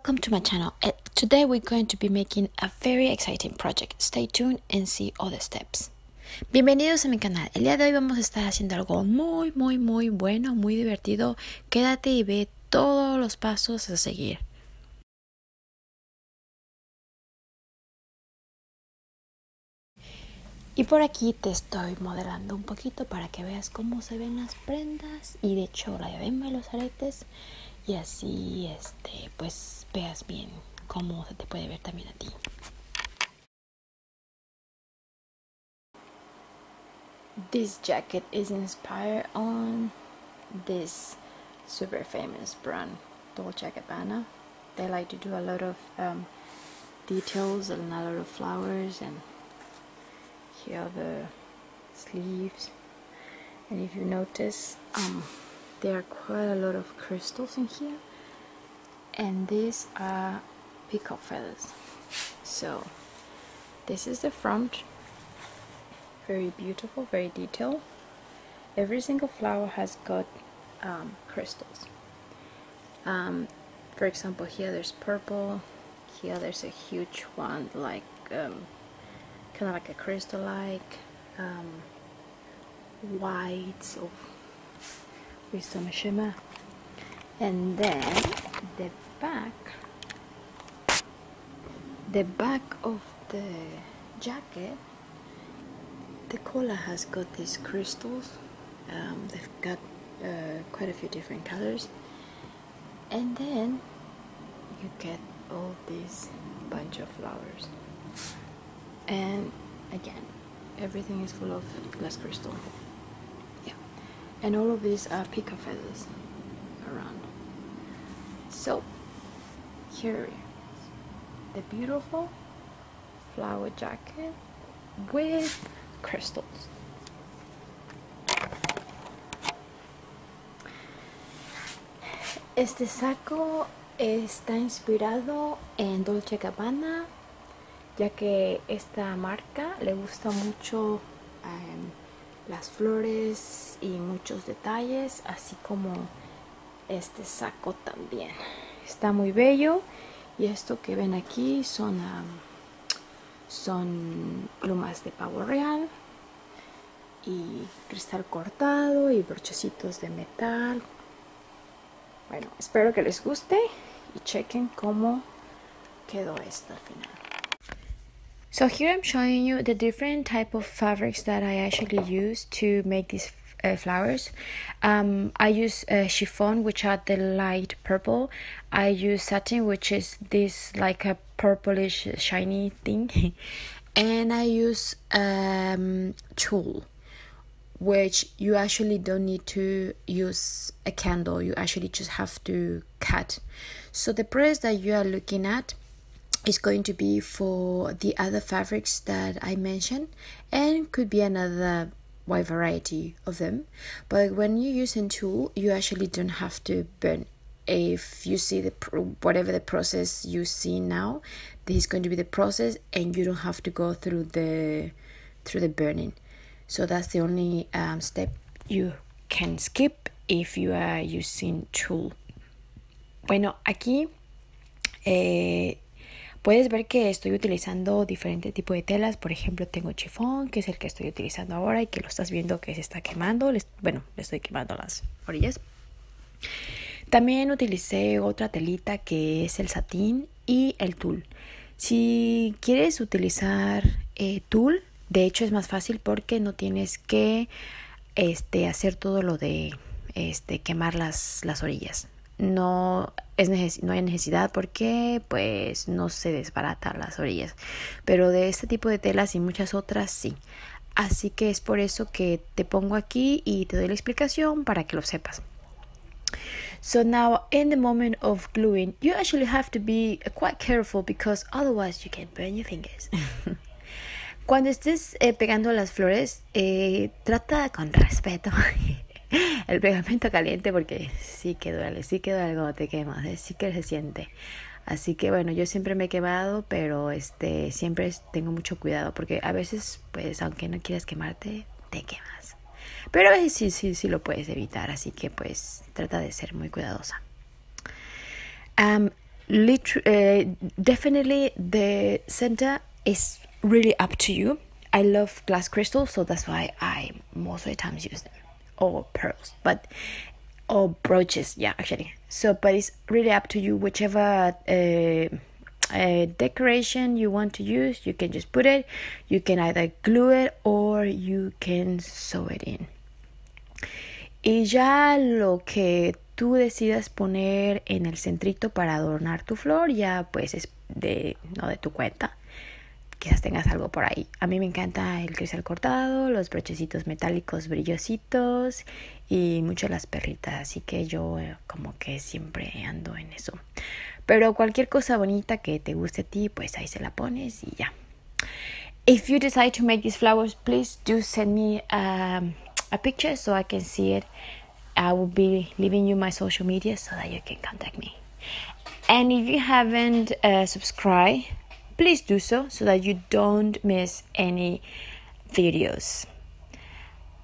welcome to my channel. Today we're going to be making a very exciting project. Stay tuned and see all the steps. Bienvenidos a mi canal. El día de hoy vamos a estar haciendo algo muy bueno, muy divertido. Quédate y ve todos los pasos a seguir. Y por aquí te estoy modelando un poquito para que veas cómo se ven las prendas y de hecho la diadema y los aretes, y así pues veas bien cómo se te puede ver también a ti. This jacket is inspired on this super famous brand, Dolce Gabbana. They like to do a lot of details and a lot of flowers, and here are the sleeves. And if you notice, there are quite a lot of crystals in here, and these are peacock feathers. So this is the front. Very beautiful, very detailed. Every single flower has got crystals. For example, here there's purple. Here there's a huge one, like kind of like a crystal-like white with some shimmer. And then the back of the jacket, the collar has got these crystals. They've got quite a few different colors, and then you get all this bunch of flowers, and again everything is full of glass crystal. Yeah, and all of these are peacock feathers around. So here is the beautiful flower jacket with crystals. Este saco está inspirado en Dolce Gabbana, ya que esta marca le gusta mucho las flores y muchos detalles, así como este saco también. Está muy bello, y esto que ven aquí son plumas de pavo real y cristal cortado y brochecitos de metal. Bueno, espero que les guste y chequen cómo quedó esto al final. So here I'm showing you the different type of fabrics that I actually use to make these flowers. I use chiffon, which are the light purple. I use satin, which is this like a purplish shiny thing. And I use tulle, which you actually don't need to use a candle. You actually just have to cut. So the press that you are looking at is going to be for the other fabrics that I mentioned, and could be another wide variety of them. But when you're using tulle, you actually don't have to burn. If you see whatever the process you see now, this is going to be the process, and you don't have to go through the burning. So that's the only step you can skip if you are using tulle. Bueno, aquí puedes ver que estoy utilizando diferentes tipos de telas. Por ejemplo, tengo chifón, que es el que estoy utilizando ahora y que lo estás viendo que se está quemando. Le estoy quemando las orillas. También utilicé otra telita que es el satín y el tul. Si quieres utilizar tul, de hecho es más fácil porque no tienes que hacer todo lo de quemar las orillas. No hay necesidad porque pues no se desbaratan las orillas, pero de este tipo de telas y muchas otras sí. Así que es por eso que te pongo aquí y te doy la explicación para que lo sepas. So now in the moment of gluing, you actually have to be quite careful because otherwise you can burn your fingers. Cuando estés pegando las flores, trata con respeto el pegamento caliente, porque sí que duele cuando te quemas, sí que se siente. Así que bueno, yo siempre me he quemado, pero siempre tengo mucho cuidado, porque a veces pues aunque no quieras quemarte, te quemas. Pero a veces sí lo puedes evitar, así que pues trata de ser muy cuidadosa. definitely the center is really up to you. I love glass crystals, so that's why I most of the times use them, or pearls, or brooches, yeah, actually. So but it's really up to you. Whichever decoration you want to use, you can just put it. You can either glue it or you can sew it in. Y ya lo que tú decidas poner en el centrito para adornar tu flor, ya pues es no de tu cuenta. Quizás tengas algo por ahí. A mí me encanta el cristal cortado, los brochecitos metálicos brillositos y mucho las perlitas, así que yo como que siempre ando en eso. Pero cualquier cosa bonita que te guste a ti, pues ahí se la pones y ya. If you decide to make these flowers, please do send me a picture so I can see it. I will be leaving you my social media so that you can contact me. And if you haven't subscribed, please do so that you don't miss any videos.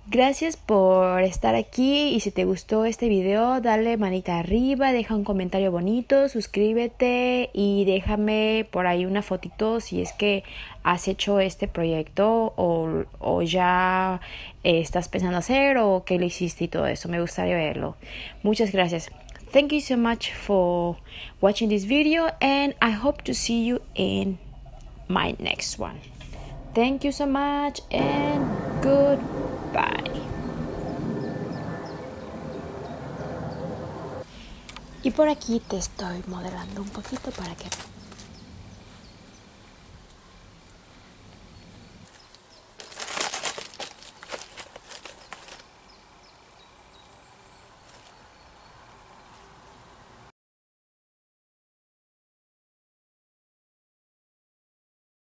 Gracias por estar aquí, y si te gustó este video, dale manita arriba, deja un comentario bonito, suscríbete y déjame por ahí una fotito si es que has hecho este proyecto o ya estás pensando hacer o qué le hiciste y todo eso. Me gustaría verlo. Muchas gracias. Thank you so much for watching this video, and I hope to see you in my next one. Thank you so much and goodbye. Y por aquí te estoy modelando un poquito para que